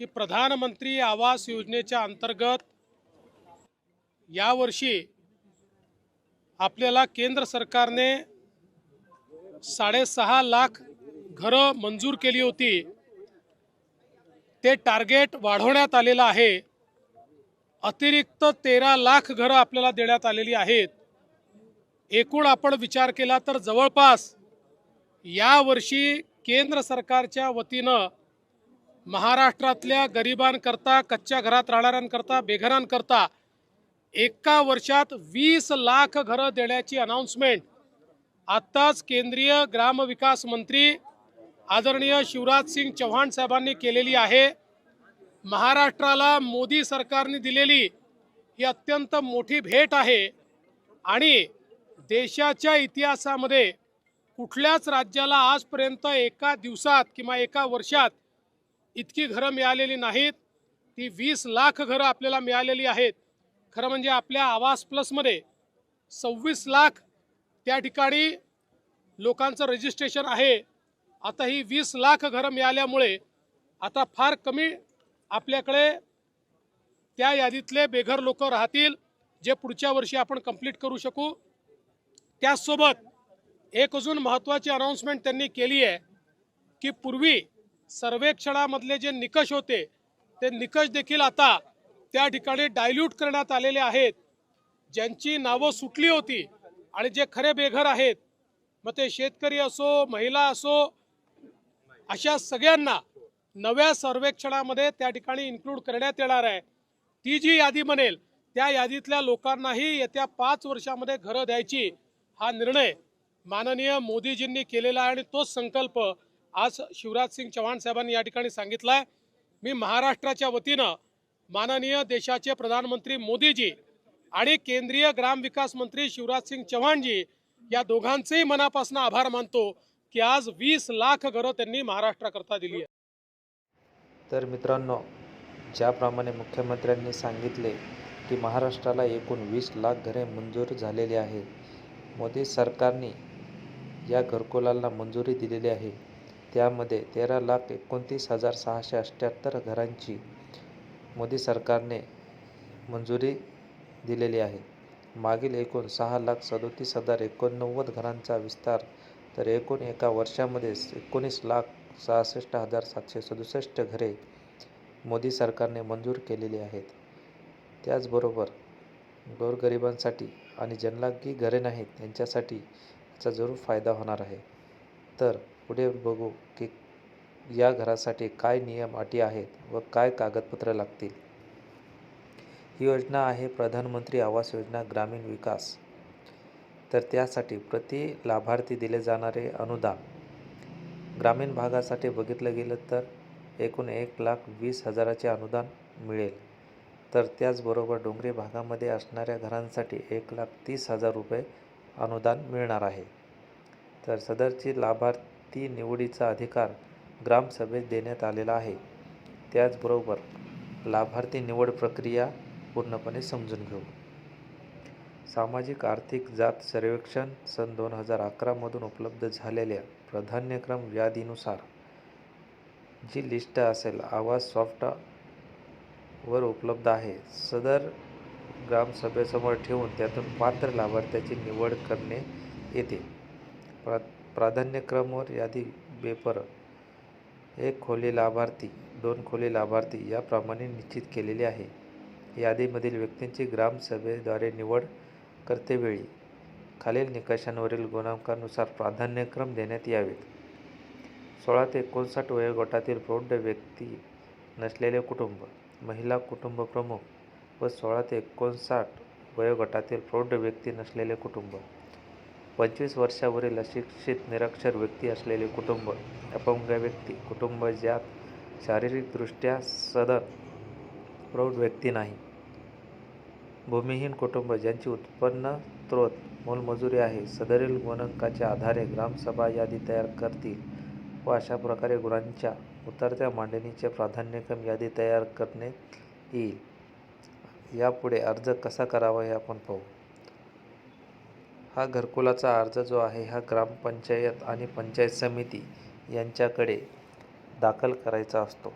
की प्रधानमंत्री आवास योजनेच्या अंतर्गत यावर्षी आपल्याला केंद्र सरकारने 6.5 लाख घरं मंजूर केली होती। ते टार्गेट वाढवण्यात आलेलं आहे। अतिरिक्त 13 लाख घरं आपल्याला देण्यात आलेली आहेत। एकूण आपण विचार केला तर जवळपास यावर्षी केंद्र सरकारच्या वतीनं महाराष्ट्रातल्या गरिबांकरता, कच्च्या घरात राहणाऱ्यांकरता, बेघरांकरता एका वर्षात 20 लाख घरं देण्याची अनाउन्समेंट आत्ताच केंद्रीय ग्रामविकास मंत्री आदरणीय शिवराज सिंग चौहान साहेबांनी केलेली आहे। महाराष्ट्राला मोदी सरकारने दिलेली ही अत्यंत मोठी भेट आहे आणि देशाच्या इतिहासामध्ये कुठल्याच राज्याला आजपर्यंत एका दिवसात किंवा एका वर्षात इतकी घरं मिळालेली नाहीत। ती 20 लाख घरं आपल्याला मिळालेली आहेत। खरं म्हणजे आपल्या आवास प्लसमध्ये 26 लाख त्या ठिकाणी लोकांचं रजिस्ट्रेशन आहे। आता ही 20 लाख घरं मिळाल्यामुळे आता फार कमी आपल्याकडे त्या यादीतले बेघर लोक राहतील, जे पुढच्या वर्षी आपण कंप्लीट करू शकू। त्याचसोबत एक अजून महत्त्वाची अनाउन्समेंट त्यांनी केली आहे की पूर्वी सर्वेक्षणामधले जे निकष होते ते निकष देखील आता त्या ठिकाणी डायल्यूट करण्यात आलेले आहेत। ज्यांची नावं सुटली होती आणि जे खरे बेघर आहेत, मग ते शेतकरी असो, महिला असो, अशा सगळ्यांना नव्या सर्वेक्षणामध्ये त्या ठिकाणी इन्क्लूड करण्यात येणार आहे। ती जी यादी बनेल त्या यादीतल्या लोकांनाही येत्या 5 वर्षामध्ये घरं द्यायची हा निर्णय माननीय मोदीजींनी केलेला आहे आणि तोच संकल्प आज शिवराज सिंग चौहान साहेबांनी या ठिकाणी सांगितला आहे। मी महाराष्ट्राच्या वतीनं माननीय देशाचे प्रधानमंत्री मोदीजी आणि केंद्रीय ग्रामविकास मंत्री शिवराज सिंग चौहानजी या दोघांचेही मनापासून आभार मानतो की आज 20 लाख घरं त्यांनी महाराष्ट्राकरता दिली आहे। तर मित्रांनो, ज्याप्रमाणे मुख्यमंत्र्यांनी सांगितले की महाराष्ट्राला एकूण 20 लाख घरे मंजूर झालेली आहेत, मोदी सरकारने या घरकुलांना मंजुरी दिलेली आहे। त्यामध्ये 13,29,678 घरांची मोदी सरकारने मंजुरी दिलेली आहे। मागील एकूण 6,37,089 घरांचा विस्तार तर एकूण एका वर्षामध्ये 19,66,767 घरे मोदी सरकारने मंजूर केलेली आहेत। त्याचबरोबर गोरगरिबांसाठी आणि ज्यांना की घरे नाहीत त्यांच्यासाठी याचा जरूर फायदा होणार आहे। तर पुढे बघू की या घरासाठी काय नियम अटी आहेत व काय कागदपत्र लागतील। ही योजना आहे प्रधानमंत्री आवास योजना ग्रामीण विकास। तर त्यासाठी प्रति लाभार्थी दिले जाणारे अनुदान ग्रामीण भागासाठी बघितलं गेलं तर एकूण 1,20,000चे अनुदान मिळेल। तर त्याचबरोबर डोंगरी भागामध्ये असणाऱ्या घरांसाठी 1,30,000 रुपये अनुदान मिळणार आहे। तर सदरची लाभार्थी निवडीचा अधिकार ग्रामसभेत देण्यात आलेला आहे। त्याचबरोबर लाभार्थी निवड प्रक्रिया पूर्णपणे समजून घेऊ। सामाजिक आर्थिक जात सर्वेक्षण सन 2011 मधून उपलब्ध झालेल्या प्राधान्यक्रम यादीनुसार जी लिस्ट असेल आवाज सॉफ्टवर उपलब्ध आहे, सदर ग्रामसभेसमोर ठेवून त्यातून पात्र लाभार्थ्याची निवड करणे येते। प्राधान्यक्रमवर यादी बेपर 1 खोली लाभार्थी, 2 खोली लाभार्थी याप्रमाणे निश्चित केलेली आहे। यादीमधील व्यक्तींची ग्रामसभेद्वारे निवड करतेवेळी खालील निकषांवरील गुणांकानुसार प्राधान्यक्रम देण्यात यावेत। 16 ते 59 वयोगटातील प्रौढ व्यक्ती नसलेले कुटुंब, महिला कुटुंब प्रमुख व 16 ते 59 वयोगटातील प्रौढ व्यक्ती नसलेले कुटुंब, 25 वर्षावरील अशिक्षित निरक्षर व्यक्ती असलेले कुटुंब, अपंग व्यक्ती, कुटुंब ज्यात शारीरिकदृष्ट्या सधन प्रौढ व्यक्ती नाही, भूमिहीन कुटुंब ज्यांची उत्पन्न स्रोत मोलमजुरी आहे। सदरील गुणांकाच्या आधारे ग्रामसभा यादी तयार करतील व अशा प्रकारे गुणांच्या उतरत्या मांडणीचे प्राधान्यक्रम यादी तयार करण्यात येईल। यापुढे अर्ज कसा करावा हे आपण पाहू। हा घरकुलाचा अर्ज जो आहे हा ग्रामपंचायत आणि पंचायत समिती यांच्याकडे दाखल करायचा असतो।